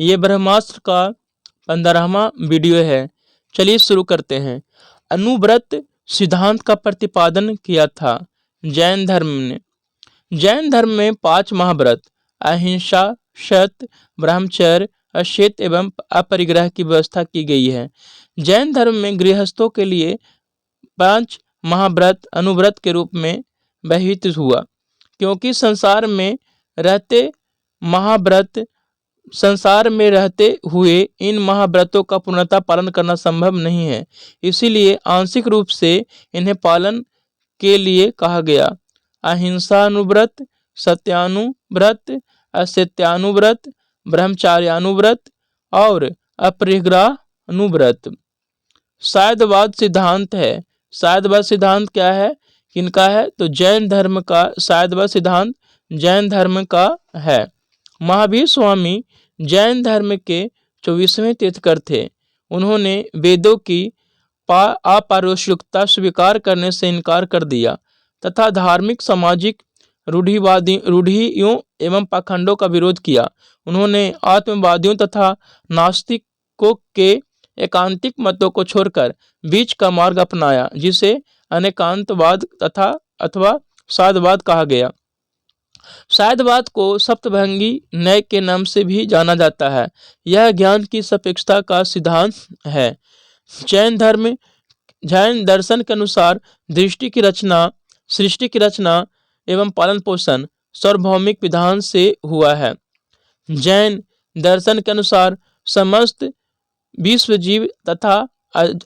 ये ब्रह्मास्त्र का 15वां वीडियो है। चलिए शुरू करते हैं। अनुव्रत सिद्धांत का प्रतिपादन किया था जैन धर्म ने। जैन धर्म में 5 महाव्रत अहिंसा, सत्य, ब्रह्मचर्य, अशेत एवं अपरिग्रह की व्यवस्था की गई है। जैन धर्म में गृहस्थों के लिए 5 महाव्रत अनुव्रत के रूप में व्यवहित हुआ, क्योंकि संसार में रहते हुए इन महाव्रतों का पूर्णतः पालन करना संभव नहीं है। इसीलिए आंशिक रूप से इन्हें पालन के लिए कहा गया। अहिंसानुव्रत, सत्यानुव्रत, असत्यानुव्रत, ब्रह्मचार्यानुव्रत और अपरिग्रहानुव्रत। साध्यवाद सिद्धांत है। साध्यवाद सिद्धांत क्या है, किनका है? तो जैन धर्म का साध्यवाद सिद्धांत जैन धर्म का है। महावीर स्वामी जैन धर्म के 24वें तीर्थंकर थे। उन्होंने वेदों की अपारौष्टिकता स्वीकार करने से इनकार कर दिया तथा धार्मिक, सामाजिक रूढ़ियों एवं पाखंडों का विरोध किया। उन्होंने आत्मवादियों तथा नास्तिकों के एकांतिक मतों को छोड़कर बीच का मार्ग अपनाया, जिसे अनेकांतवाद अथवा साध्यवाद कहा गया। साध्यवाद को सप्तभंगी न्याय के नाम से भी जाना जाता है। यह ज्ञान की सापेक्षता का सिद्धांत है। जैन दर्शन के अनुसार सृष्टि की रचना एवं पालन पोषण सार्वभौमिक विधान से हुआ है। जैन दर्शन के अनुसार समस्त विश्व जीव तथा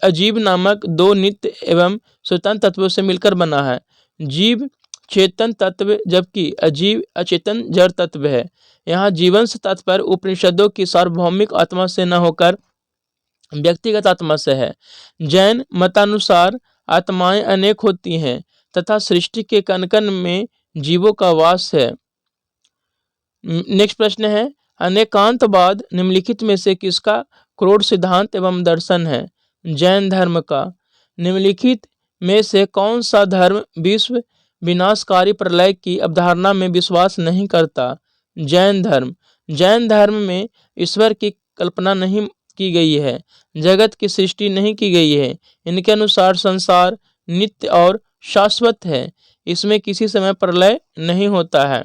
अजीव नामक 2 नित्य एवं स्वतंत्र तत्वों से मिलकर बना है। जीव चेतन तत्व जबकि अजीव अचेतन जड़ तत्व है। यहाँ जीवन से तात्पर्य उपनिषदों की सार्वभौमिक आत्मा से न होकर व्यक्तिगत आत्मा से है। जैन मतानुसार आत्माएं अनेक होती हैं तथा सृष्टि के कण-कण में जीवों का वास है। नेक्स्ट प्रश्न है, अनेकांतवाद निम्नलिखित में से किसका क्रोध सिद्धांत एवं दर्शन है? जैन धर्म का। निम्नलिखित में से कौन सा धर्म विश्व विनाशकारी प्रलय की अवधारणा में विश्वास नहीं करता? जैन धर्म। जैन धर्म में ईश्वर की कल्पना नहीं की गई है, जगत की सृष्टि नहीं की गई है। इनके अनुसार संसार नित्य और शाश्वत है, इसमें किसी समय प्रलय नहीं होता है।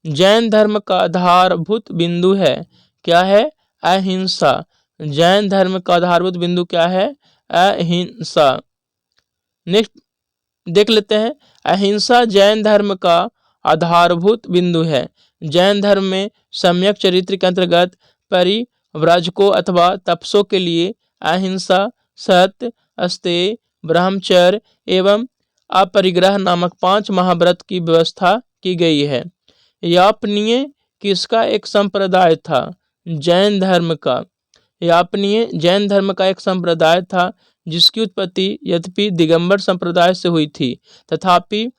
जैन धर्म का आधारभूत बिंदु है, क्या है? अहिंसा। जैन धर्म का आधारभूत बिंदु क्या है? अहिंसा। नेक्स्ट देख लेते हैं, अहिंसा जैन धर्म का आधारभूत बिंदु है। जैन धर्म में सम्यक चरित्र के अंतर्गत परिव्राजकों अथवा तपस्वियों के लिए अहिंसा, सत्य, अस्तेय, ब्रह्मचर्य एवं अपरिग्रह नामक 5 महाव्रत की व्यवस्था की गई है। यापनीय किसका एक संप्रदाय था? जैन धर्म का। यापनीय जैन धर्म का एक संप्रदाय था, जिसकी उत्पत्ति यद्यपि दिगंबर संप्रदाय से हुई थी, तथापि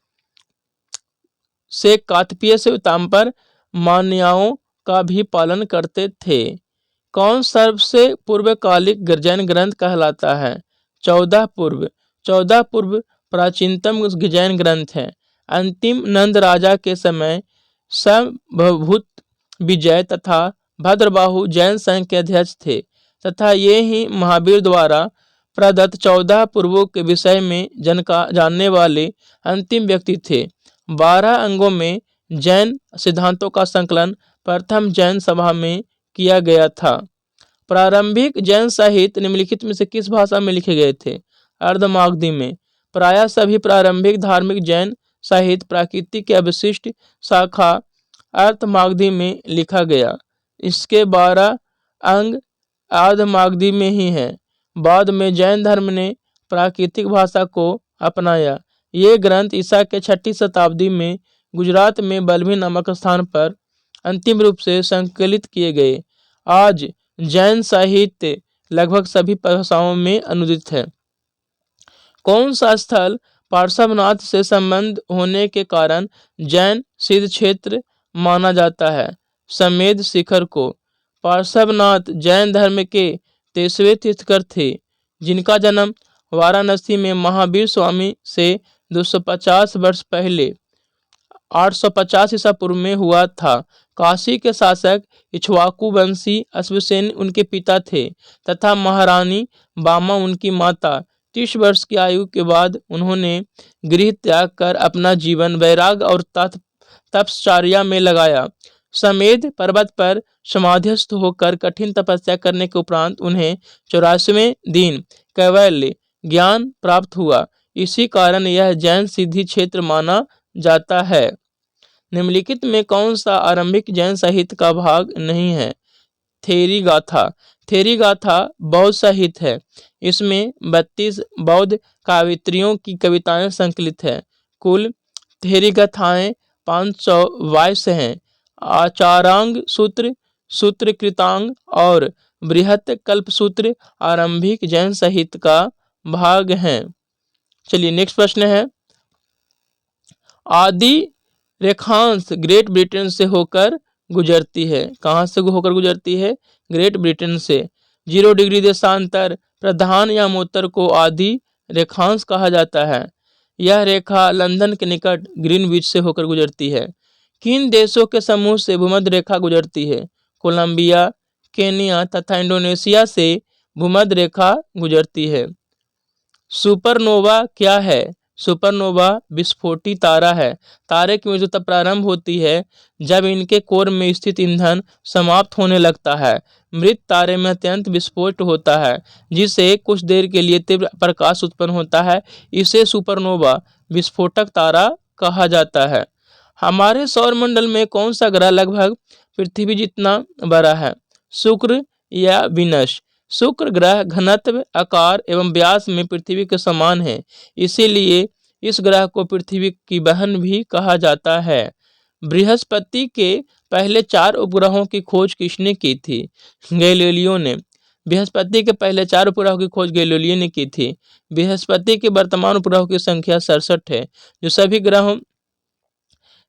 से कातपीय से ताम्पर मान्यताओं का भी पालन करते थे। कौन सबसे पूर्वकालिक जैन ग्रंथ कहलाता है? 14 पूर्व प्राचीनतम जैन ग्रंथ है। अंतिम नंद राजा के समय संभवभूत विजय तथा भद्रबाहु जैन संघ के अध्यक्ष थे तथा ये ही महावीर द्वारा प्रदत्त 14 पूर्वों के विषय में जानने वाले अंतिम व्यक्ति थे। 12 अंगों में जैन सिद्धांतों का संकलन प्रथम जैन सभा में किया गया था। प्रारंभिक जैन साहित्य निम्नलिखित में से किस भाषा में लिखे गए थे? अर्धमागधी में। प्रायः सभी प्रारंभिक धार्मिक जैन साहित्य प्राकृतिक के अवशिष्ट शाखा अर्धमागधी में लिखा गया। इसके 12 अंग अर्धमागधी में ही हैं। बाद में जैन धर्म ने प्राकृतिक भाषा को अपनाया। ये ग्रंथ ईसा के 6वीं शताब्दी में गुजरात में बल्लभी नामक स्थान पर अंतिम रूप से संकलित किए गए। आज जैन साहित्य लगभग सभी भाषाओं में अनुदित है। कौन सा स्थल पार्श्वनाथ से संबंध होने के कारण जैन सिद्ध क्षेत्र माना जाता है? समेध शिखर को। पार्श्वनाथ जैन धर्म के 23वें तीर्थंकर थे, जिनका जन्म वाराणसी में महावीर स्वामी से 250 वर्ष पहले 850 ईसा पूर्व में हुआ था। काशी के शासक इक्ष्वाकु वंशी अश्वसेन उनके पिता थे तथा महारानी बामा उनकी माता। 30 वर्ष की आयु के बाद उन्होंने गृह त्याग कर अपना जीवन वैराग्य और तपश्चर्या में लगाया। समेध पर्वत पर समाधिस्थ होकर कठिन तपस्या करने के उपरांत उन्हें 84वें दिन कैवल्य ज्ञान प्राप्त हुआ। इसी कारण यह जैन सिद्धि क्षेत्र माना जाता है। निम्नलिखित में कौन सा आरंभिक जैन साहित्य का भाग नहीं है? थेरी गाथा। थेरी गाथा बौद्ध साहित्य है। इसमें 32 बौद्ध काव्यत्रियों की कविताएं संकलित है। कुल थेरी गाथाएं 522 हैं। आचारांग सूत्र, सूत्र कृतांग और बृहत कल्पसूत्र आरंभिक जैन साहित्य का भाग हैं। चलिए नेक्स्ट प्रश्न है, आदि रेखांश ग्रेट ब्रिटेन से होकर गुजरती है। कहाँ से होकर गुजरती है? ग्रेट ब्रिटेन से। 0 डिग्री देशांतर प्रधान या उत्तर को आदि रेखांश कहा जाता है। यह रेखा लंदन के निकट ग्रीनविच से होकर गुजरती है। किन देशों के समूह से भूमध्य रेखा गुजरती है? कोलंबिया, केनिया तथा इंडोनेशिया से भूमध्य रेखा गुजरती है। सुपरनोवा क्या है? सुपरनोवा विस्फोटी तारा है। तारे की मृत्यु तब प्रारंभ होती है जब इनके कोर में स्थित ईंधन समाप्त होने लगता है। मृत तारे में अत्यंत विस्फोट होता है जिससे कुछ देर के लिए तीव्र प्रकाश उत्पन्न होता है। इसे सुपरनोवा विस्फोटक तारा कहा जाता है। हमारे सौरमंडल में कौन सा ग्रह लगभग पृथ्वी जितना बड़ा है? शुक्र या विनस? शुक्र ग्रह घनत्व, आकार एवं व्यास में पृथ्वी के समान है, इसीलिए इस ग्रह को पृथ्वी की बहन भी कहा जाता है। बृहस्पति के पहले 4 उपग्रहों की खोज किसने की थी? गैलीलियो ने। बृहस्पति के पहले 4 उपग्रहों की खोज गैलीलियो ने की थी। बृहस्पति के वर्तमान उपग्रहों की संख्या 67 है, जो सभी ग्रहों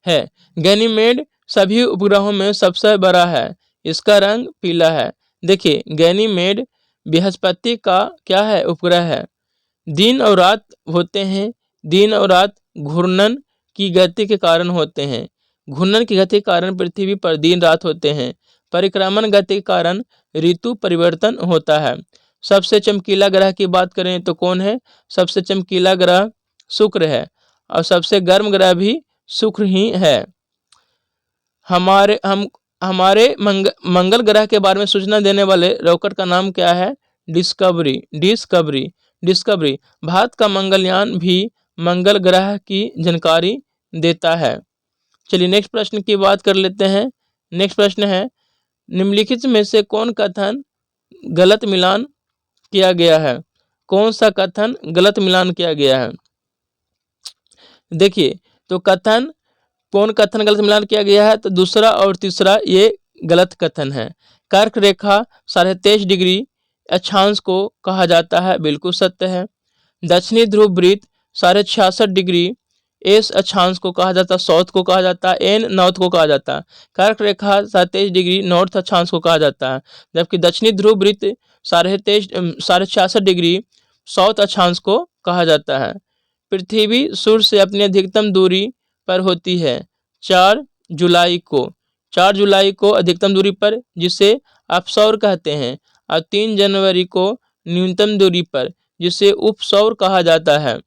है। गैनीमेड सभी उपग्रहों में सबसे बड़ा है। इसका रंग पीला है। देखिए, गैनीमेड बृहस्पति का क्या है? उपग्रह है। दिन और रात होते हैं। दिन और रात घूर्णन की गति के कारण होते हैं। घूर्णन की गति के कारण पृथ्वी पर दिन रात होते हैं। परिक्रमण गति के कारण ऋतु परिवर्तन होता है। सबसे चमकीला ग्रह की बात करें तो कौन है? सबसे चमकीला ग्रह शुक्र है और सबसे गर्म ग्रह भी शुक्र ही है। हमारे मंगल ग्रह के बारे में सूचना देने वाले रॉकेट का नाम क्या है? डिस्कवरी। भारत का मंगलयान भी मंगल ग्रह की जानकारी देता है। चलिए नेक्स्ट प्रश्न की बात कर लेते हैं। नेक्स्ट प्रश्न है, निम्नलिखित में से कौन कथन गलत मिलान किया गया है? कौन सा कथन गलत मिलान किया गया है? देखिए, तो कौन कथन गलत मिलान किया गया है? तो दूसरा और तीसरा ये गलत कथन है। कर्क रेखा 23.5 डिग्री अक्षांश को कहा जाता है, बिल्कुल सत्य है। दक्षिणी ध्रुव वृत्त 66.5 डिग्री एस अक्षांश को कहा जाता है, साउथ को कहा जाता है। एन नॉर्थ को कहा जाता है। कर्क रेखा 27 डिग्री नॉर्थ अक्षांश को कहा जाता है, जबकि दक्षिणी ध्रुव वृत्त 66.5 डिग्री साउथ अक्षांश को कहा जाता है। पृथ्वी सूर्य से अपनी अधिकतम दूरी पर होती है 4 जुलाई को अधिकतम दूरी पर, जिसे अपसौर कहते हैं, और 3 जनवरी को न्यूनतम दूरी पर, जिसे उपसौर कहा जाता है।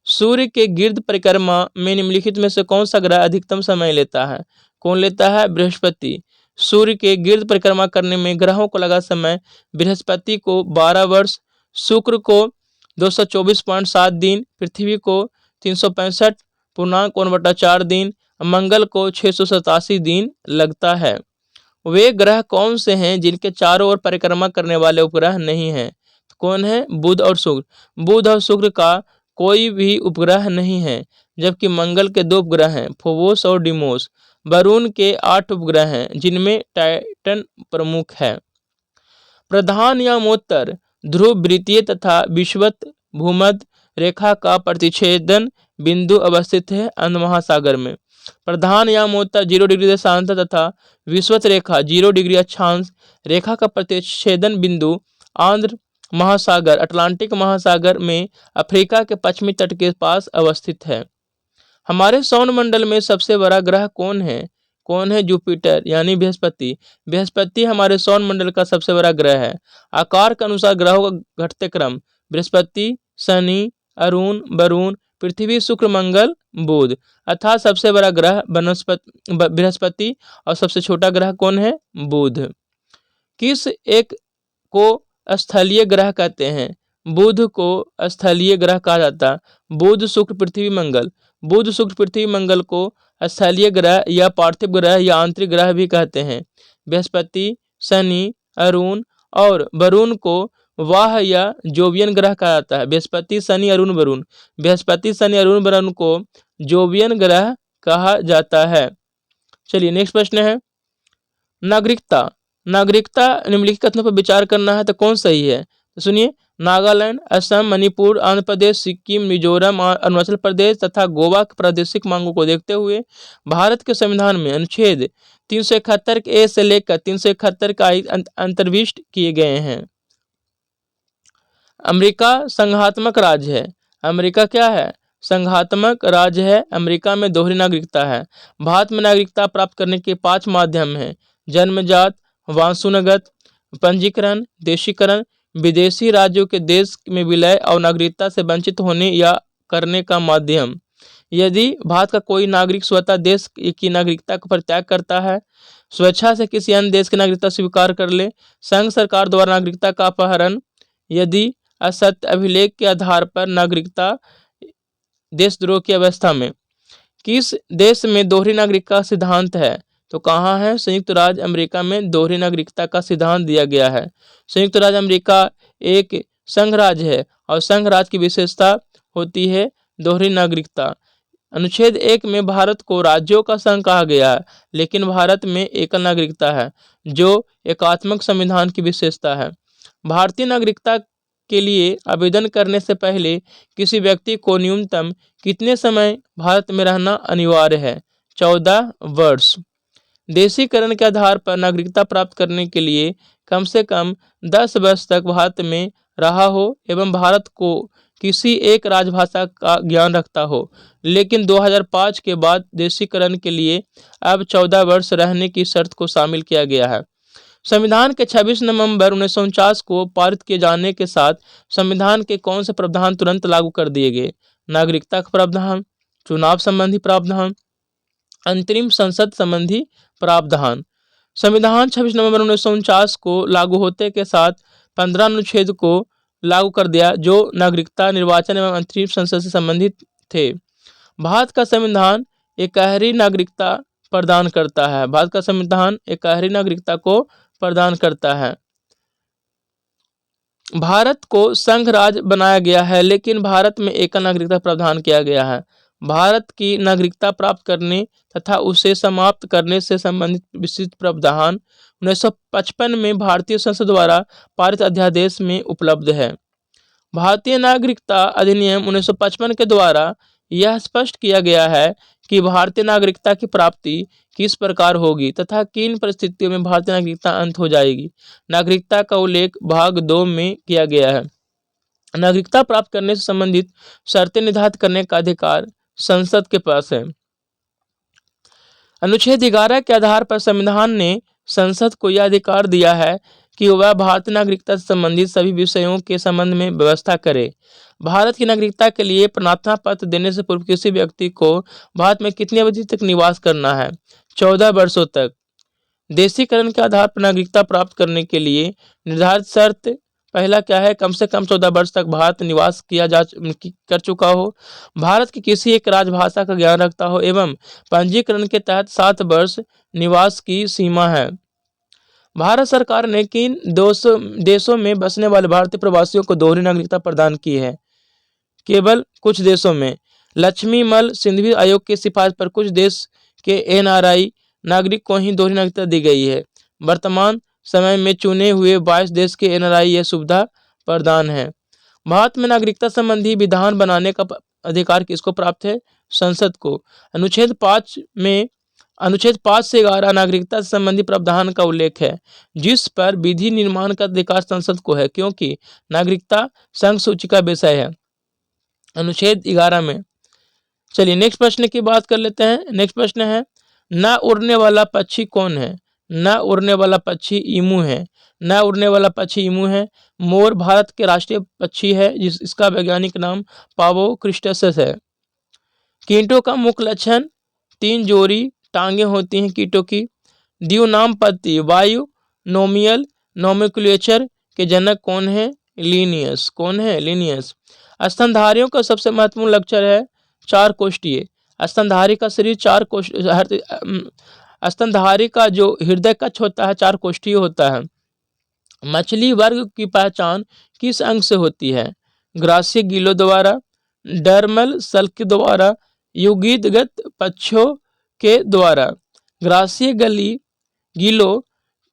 सूर्य के गिर्द परिक्रमा में निम्नलिखित में से कौन सा ग्रह अधिकतम समय लेता है? कौन लेता है? बृहस्पति। सूर्य के गिर्द परिक्रमा करने में ग्रहों को लगा समय बृहस्पति को 12 वर्ष, शुक्र को 224.7 दिन, पृथ्वी को 365.4 दिन, मंगल को 687 दिन लगता है। वे ग्रह कौन से हैं जिनके चारों ओर परिक्रमा करने वाले उपग्रह नहीं हैं? कौन है? बुध और शुक्र। बुध और शुक्र का कोई भी उपग्रह नहीं है, जबकि मंगल के 2 उपग्रह हैं, फोबोस और डिमोस। वरुण के 8 उपग्रह हैं, जिनमें टाइटन प्रमुख है। प्रधान या उत्तर ध्रुव वृत्तीय तथा विषुवत भूमध्य रेखा का प्रतिच्छेदन बिंदु अवस्थित है अंध महासागर में। प्रधान या उत्तर 0 डिग्री देशांतर तथा विषुवत रेखा 0 डिग्री अक्षांश रेखा का प्रतिच्छेदन बिंदु आंध्र महासागर अटलांटिक महासागर में अफ्रीका के पश्चिमी तट के पास अवस्थित है। हमारे सौर मंडल में सबसे बड़ा ग्रह कौन है? कौन है? जुपिटर यानी बृहस्पति। बृहस्पति हमारे सौर मंडल का सबसे बड़ा ग्रह है। आकार के अनुसार ग्रहों का घटते क्रम: बृहस्पति, शनि, अरुण, वरुण, पृथ्वी, शुक्र, मंगल, बुध। अर्थात सबसे बड़ा ग्रह बृहस्पति और सबसे छोटा ग्रह कौन है? बुध। किस एक को स्थलीय ग्रह कहते हैं? बुध को स्थलीय ग्रह कहा जाता है। बुध, शुक्र, पृथ्वी, मंगल। बुध, शुक्र, पृथ्वी, मंगल को स्थलीय ग्रह या पार्थिव ग्रह या आंतरिक ग्रह भी कहते हैं। बृहस्पति, शनि, अरुण और वरुण को वाह या जोवियन ग्रह कहा जाता है। बृहस्पति, शनि, अरुण, वरुण। बृहस्पति, शनि, अरुण, वरुण को जोवियन ग्रह कहा जाता है। चलिए नेक्स्ट प्रश्न है, नागरिकता। नागरिकता निम्नलिखित कथनों पर विचार करना है तो कौन सही है? तो सुनिए, नागालैंड, असम, मणिपुर, आंध्र प्रदेश, सिक्किम, मिजोरम और अरुणाचल प्रदेश तथा गोवा की प्रादेशिक मांगों को देखते हुए भारत के संविधान में अनुच्छेद 371 ए से लेकर 371 का अंतर्विष्ट किए गए हैं। अमेरिका संघात्मक राज्य है। अमेरिका क्या है? संघात्मक राज्य है। अमेरिका में दोहरी नागरिकता है। भारत में नागरिकता प्राप्त करने के 5 माध्यम हैं: जन्मजात, वांसूनगत, पंजीकरण, देशीकरण, विदेशी राज्यों के देश में विलय और नागरिकता से वंचित होने या करने का माध्यम। यदि भारत का कोई नागरिक स्वतः देश की नागरिकता को परित्याग करता है, स्वेच्छा से किसी अन्य देश की नागरिकता स्वीकार कर ले, संघ सरकार द्वारा नागरिकता का अपहरण, यदि असत्य अभिलेख के आधार पर नागरिकता, देशद्रोह की अवस्था में। किस देश में दोहरी नागरिकता का सिद्धांत है? तो कहाँ है? संयुक्त राज्य अमेरिका में दोहरी नागरिकता का सिद्धांत दिया गया है। संयुक्त राज्य अमेरिका एक संघ राज्य है और संघ राज्य की विशेषता होती है दोहरी नागरिकता। अनुच्छेद 1 में भारत को राज्यों का संघ कहा गया है, लेकिन भारत में एकल नागरिकता है जो एकात्मक संविधान की विशेषता है। भारतीय नागरिकता के लिए आवेदन करने से पहले किसी व्यक्ति को न्यूनतम कितने समय भारत में रहना अनिवार्य है? 14 वर्ष। देशीकरण के आधार पर नागरिकता प्राप्त करने के लिए कम से कम 10 वर्ष तक भारत में रहा हो एवं भारत को किसी एक राजभाषा का ज्ञान रखता हो। लेकिन 2005 के बाद देशीकरण के लिए अब 14 वर्ष रहने की शर्त को शामिल किया गया है। संविधान के 26 नवंबर 1949 को पारित किए जाने के साथ संविधान के कौन से प्रावधान तुरंत लागू कर दिए गए? नागरिकता का प्रावधान, चुनाव संबंधी प्रावधान, अंतरिम संसद संबंधी प्रावधान। संविधान 26 नवंबर 1949 को लागू होते के साथ 15 अनुच्छेद को लागू कर दिया जो नागरिकता, निर्वाचन एवं अंतरिम संसद से संबंधित थे। भारत का संविधान एकहरी नागरिकता प्रदान करता है। भारत का संविधान एकहरी नागरिकता को प्रदान करता है। भारत को संघ राज्य बनाया गया है, लेकिन भारत में एकल नागरिकता प्रावधान किया गया है। भारत की नागरिकता प्राप्त करने तथा उसे समाप्त करने से संबंधित विस्तृत प्रावधान 1955 में भारतीय संसद द्वारा पारित अध्यादेश में उपलब्ध है। भारतीय नागरिकता अधिनियम 1955 के द्वारा यह स्पष्ट किया गया है कि भारतीय नागरिकता की प्राप्ति किस प्रकार होगी तथा किन परिस्थितियों में भारतीय नागरिकता अंत हो जाएगी। नागरिकता का उल्लेख भाग 2 में किया गया है। नागरिकता प्राप्त करने से संबंधित शर्तें निर्धारित करने का अधिकार संसद के पास है। अनुच्छेद 11 के आधार पर संविधान ने संसद को यह अधिकार दिया है कि वह भारतीय नागरिकता से संबंधित सभी विषयों के संबंध में व्यवस्था करे। भारत की नागरिकता के लिए प्रार्थना पत्र देने से पूर्व किसी व्यक्ति को भारत में कितनी अवधि तक निवास करना है? 14 वर्षों तक। देशीकरण के आधार पर नागरिकता प्राप्त करने के लिए निर्धारित शर्त पहला क्या है? कम से कम 14 वर्ष तक भारत निवास कर चुका हो, भारत की किसी एक राजभाषा का ज्ञान रखता हो एवं पंजीकरण के तहत 7 वर्ष निवास की सीमा है। भारत सरकार ने किन 200 देशों में बसने वाले भारतीय प्रवासियों को दोहरी नागरिकता प्रदान की है? केवल कुछ देशों में। लक्ष्मीमल सिंघवी आयोग की सिफारिश पर कुछ देश के एनआरआई नागरिक को ही दोहरी नागरिकता दी गई है। वर्तमान समय में चुने हुए 22 देश के एनआरआई यह सुविधा प्रदान है। भारत में नागरिकता संबंधी विधान बनाने का अधिकार किसको प्राप्त है? संसद को। अनुच्छेद 5 से 11 नागरिकता से संबंधी प्रावधान का उल्लेख है, जिस पर विधि निर्माण का अधिकार संसद को है, क्योंकि नागरिकता संघ सूची का विषय है। अनुच्छेद 11 में। चलिए नेक्स्ट प्रश्न की बात कर लेते हैं। नेक्स्ट प्रश्न है, न उड़ने वाला पक्षी कौन है? न उड़ने वाला पक्षी ईमू है। न उड़ने वाला पक्षी ईमू है। मोर भारत के राष्ट्रीय पक्षी है, इसका वैज्ञानिक नाम पावो क्रिस्टस है। कीटों का मुख्य लक्षण 3 जोड़ी टांगे होती हैं कीटों की। द्विनामपत्ति वायु नोमियल नोमेक्लेचर के जनक कौन है? लिनियस। कौन है? लिनियस। स्तनधारियों का सबसे महत्वपूर्ण लक्षण है 4 कोष्ठीय। स्तनधारी का शरीर 4 कोष्ठ स्तनधारी का जो हृदय कक्ष होता है 4 कोष्ठीय होता है। मछली वर्ग की पहचान किस अंग से होती है? ग्रासीय गीलों द्वारा, डर्मल सल्क द्वारा, युग्मित पक्षों के द्वारा। ग्रासीय गीलों,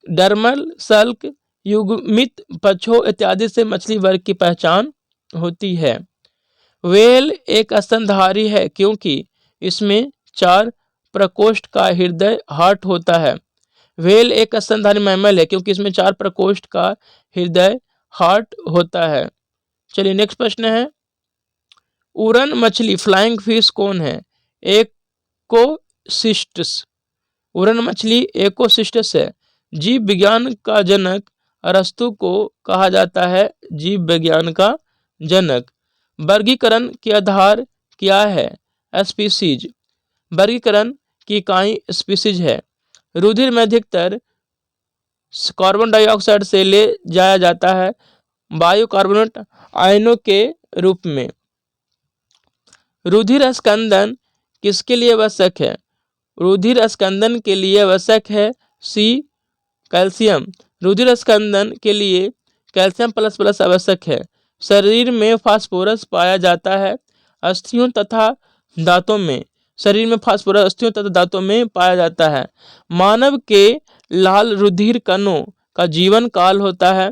डर्मल सल्क, युग्मित पक्षों इत्यादि से मछली वर्ग की पहचान होती है। व्हेल एक स्तनधारी है क्योंकि इसमें 4 प्रकोष्ठ का हृदय हार्ट होता है। व्हेल एक स्तनधारी मैमल है क्योंकि इसमें 4 प्रकोष्ठ का हृदय हार्ट होता है। चलिए नेक्स्ट प्रश्न है, उड़न मछली फ्लाइंग फिश कौन है? एकोसिस्टस। उड़न मछली एकोसिस्टस है। जीव विज्ञान का जनक अरस्तु को कहा जाता है जीव विज्ञान का जनक। वर्गीकरण के आधार क्या है? स्पीसीज। वर्गीकरण की इकाई स्पीसीज है। रुधिर में अधिकतर कार्बन डाइऑक्साइड से ले जाया जाता है बायोकार्बोनेट आयनों के रूप में। रुधिर स्कंदन किसके लिए आवश्यक है? रुधिर स्कंदन के लिए आवश्यक है सी कैल्शियम। रुधिर स्कंदन के लिए कैल्शियम प्लस प्लस आवश्यक है। शरीर में फास्फोरस पाया जाता है अस्थियों तथा दांतों में। शरीर में फास्फोरस अस्थियों तथा दांतों में पाया जाता है। मानव के लाल रुधिर कणों का जीवन काल होता है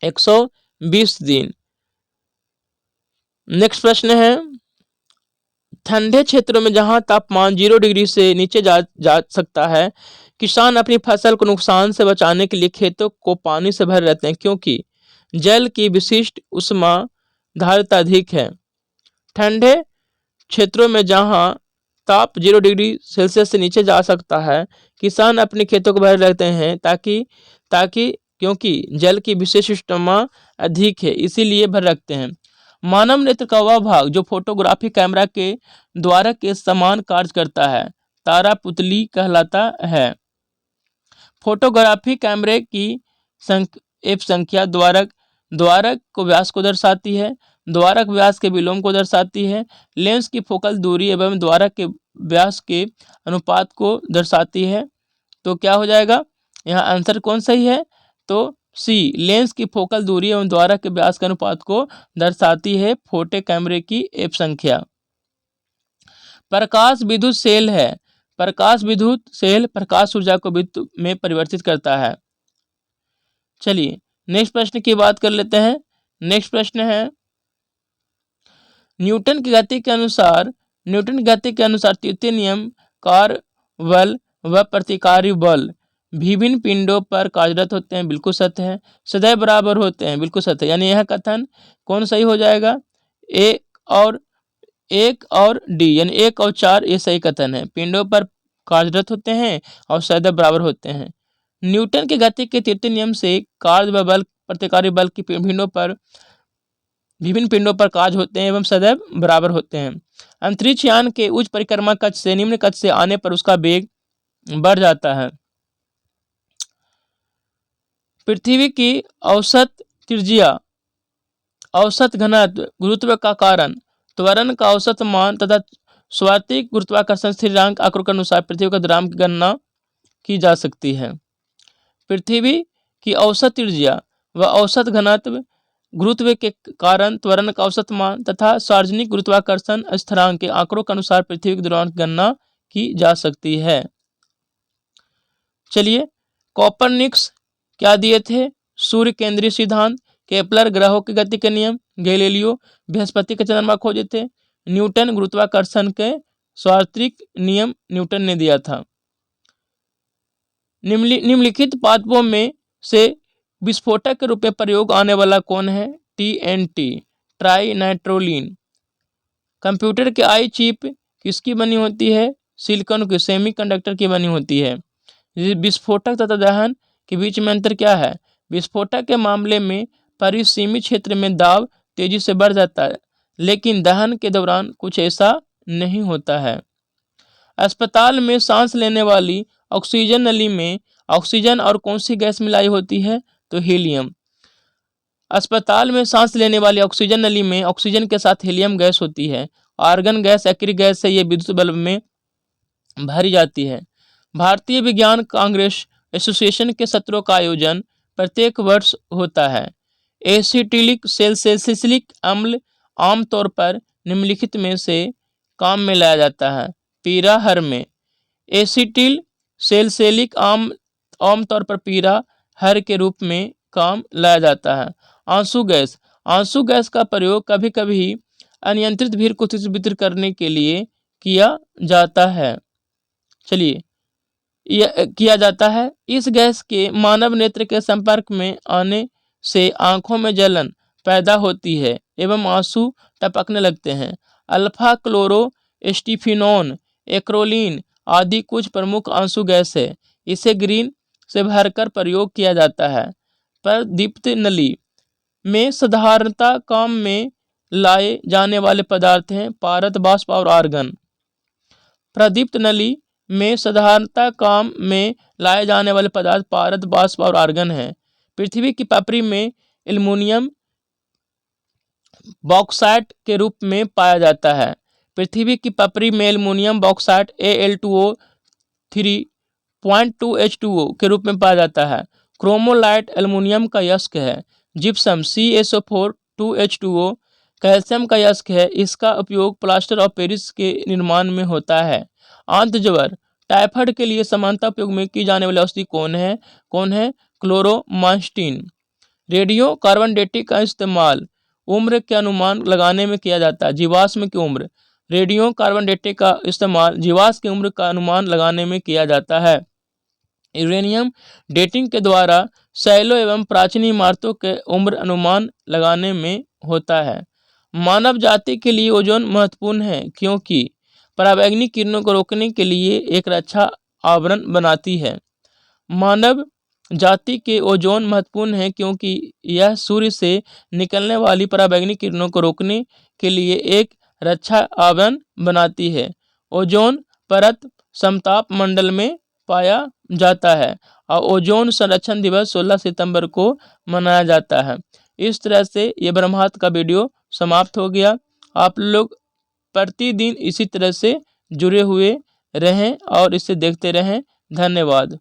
120 दिन। नेक्स्ट प्रश्न है, ठंडे क्षेत्रों में जहां तापमान 0 डिग्री से नीचे जा सकता है, किसान अपनी फसल को नुकसान से बचाने के लिए खेतों को पानी से भर रहते हैं क्योंकि जल की विशिष्ट उष्मा धारिता अधिक है। ठंडे क्षेत्रों में जहां ताप 0 डिग्री सेल्सियस से नीचे जा सकता है, किसान अपने खेतों को भर रहते हैं ताकि क्योंकि जल की विशेष उष्मा अधिक है, इसीलिए भर रखते हैं। मानव नेत्र का वह भाग जो फोटोग्राफी कैमरा के द्वारक के समान कार्य करता है तारा पुतली कहलाता है। फोटोग्राफी कैमरे की संख्या द्वारक को व्यास को दर्शाती है। द्वारक व्यास के विलोम को दर्शाती है। लेंस की फोकल दूरी एवं द्वारक के व्यास के अनुपात को दर्शाती है। तो क्या हो जाएगा यहाँ आंसर कौन सही है? तो सी, लेंस की फोकल दूरी एवं द्वारक के व्यास के अनुपात को दर्शाती है फोटो कैमरे की एफ संख्या। प्रकाश विद्युत सेल है। प्रकाश विद्युत सेल प्रकाश ऊर्जा को विद्युत में परिवर्तित करता है। चलिए नेक्स्ट प्रश्न की बात कर लेते हैं। नेक्स्ट प्रश्न है, न्यूटन की गति के अनुसार तृतीय नियम कार्य बल व प्रतिकारी बल विभिन्न पिंडों पर कार्यरत होते हैं, बिल्कुल सत्य है। सदैव बराबर होते हैं, बिल्कुल सत्य है। यानी यह कथन कौन सही हो जाएगा? एक और डी यानी 1 और 4 ये सही कथन है। पिंडों पर कार्यरत होते हैं और सदैव बराबर होते हैं। न्यूटन के गति के तृतीय नियम से कार्य व बल प्रतिकारी बल की विभिन्न पिंडों पर कार्य होते हैं एवं सदैव बराबर होते हैं। अंतरिक्ष यान के उच्च परिक्रमा कक्ष से निम्न कक्ष से आने पर उसका वेग बढ़ जाता है। पृथ्वी की औसत त्रिज्या, औसत घनत्व, गुरुत्व का कारण, त्वरण का औसत मान तथा स्वातिक गुरुत्वाकर्षण स्थिरांक आंकड़ों के अनुसार पृथ्वी का द्रव्यमान की गणना की जा सकती है। पृथ्वी की औसत त्रिज्या व औसत घनत्व, गुरुत्व के कारण, त्वरण का औसत मान तथा सार्वजनिक गुरुत्वाकर्षण स्थिरांक के आंकड़ों के अनुसार पृथ्वी के द्रव्यमान की गणना की जा सकती है। चलिए कोपरनिकस क्या दिए थे? सूर्य केंद्रीय सिद्धांत। केपलर ग्रहों की गति के नियम। गैलीलियो बृहस्पति का चंद्रमा खोजे थे। न्यूटन गुरुत्वाकर्षण के सार्वत्रिक नियम न्यूटन ने दिया था। निम्नलिखित पादपों में से विस्फोटक के रूप में प्रयोग आने वाला कौन है? TNT, try नाइट्रोलिन। कंप्यूटर के आई चिप किसकी बनी होती है? सिलिकॉन की सेमीकंडक्टर की बनी होती है। विस्फोटक तथा दहन के बीच में अंतर क्या है? विस्फोटक के मामले में परिसीमित क्षेत्र में दाब तेजी से बढ़ जाता है, लेकिन दहन के दौरान कुछ ऐसा नहीं होता है। अस्पताल में सांस लेने वाली ऑक्सीजन नली में ऑक्सीजन और कौन सी गैस मिलाई होती है? तो हीलियम। अस्पताल में सांस लेने वाली ऑक्सीजन नली में ऑक्सीजन के साथ हीलियम गैस होती है। आर्गन गैस एक्रिक गैस से ये विद्युत बल्ब में भरी जाती है। भारतीय विज्ञान कांग्रेस एसोसिएशन के सत्रों का आयोजन प्रत्येक वर्ष होता है। एसिटिलिक सैलिसिलिक अम्ल आमतौर पर निम्नलिखित में से काम में लाया जाता है। पीरा हर में एसिटिल सैलिसिलिक आमतौर पर पीरा हर के रूप में काम लाया जाता है। आंसू गैस। आंसू गैस का प्रयोग कभी कभी अनियंत्रित भीड़ को वितरित करने के लिए किया जाता है। चलिए, यह किया जाता है। इस गैस के मानव नेत्र के संपर्क में आने से आंखों में जलन पैदा होती है एवं आंसू टपकने लगते हैं। अल्फा क्लोरो स्टिफिनोन, एक्रोलीन आदि कुछ प्रमुख आंसू गैस है। इसे ग्रीन से भरकर प्रयोग किया जाता है। प्रदीप्त नली में साधारणतः काम में लाए जाने वाले पदार्थ हैं पारद बाष्प और आर्गन। प्रदीप्त नली में साधारणतः काम में लाए जाने वाले पदार्थ पारद बाष्प और आर्गन हैं। पृथ्वी की पपरी में एल्युमिनियम बॉक्साइट के रूप में पाया जाता है। पृथ्वी की पपरी में एल्युमिनियम बॉक्साइट Al2O 3.2H2O के रूप में पाया जाता है। क्रोमोलाइट एल्युमिनियम का यस्क है। जिप्सम CaSO4 2H2O कैल्शियम का यस्क है। इसका उपयोग प्लास्टर ऑफ पेरिस के निर्माण में होता है। आंत ज्वर टाइफाइड के लिए सामान्यतः उपयोग में की जाने वाली औषधि कौन है? क्लोरोमास्टिन। रेडियो कार्बन डेटिंग का इस्तेमाल उम्र के अनुमान लगाने में किया जाता है। जीवाश्म की उम्र। रेडियो कार्बन डेटिंग का इस्तेमाल जीवाश्म की उम्र का अनुमान लगाने में किया जाता है। यूरेनियम डेटिंग के द्वारा शैलों एवं प्राचीन इमारतों के उम्र अनुमान लगाने में होता है। मानव जाति के लिए ओजोन महत्वपूर्ण है क्योंकि पराबैंगनी किरणों को रोकने के लिए एक रक्षा आवरण बनाती है। मानव जाति के ओजोन महत्वपूर्ण है क्योंकि यह सूर्य से निकलने वाली पराबैंगनी किरणों को रोकने के लिए एक रक्षा आवरण बनाती है। ओजोन परत समताप मंडल में पाया जाता है और ओजोन संरक्षण दिवस 16 सितंबर को मनाया जाता है। इस तरह से ये ब्रह्मास्त्र का वीडियो समाप्त हो गया। आप लोग प्रतिदिन इसी तरह से जुड़े हुए रहें और इसे देखते रहें। धन्यवाद।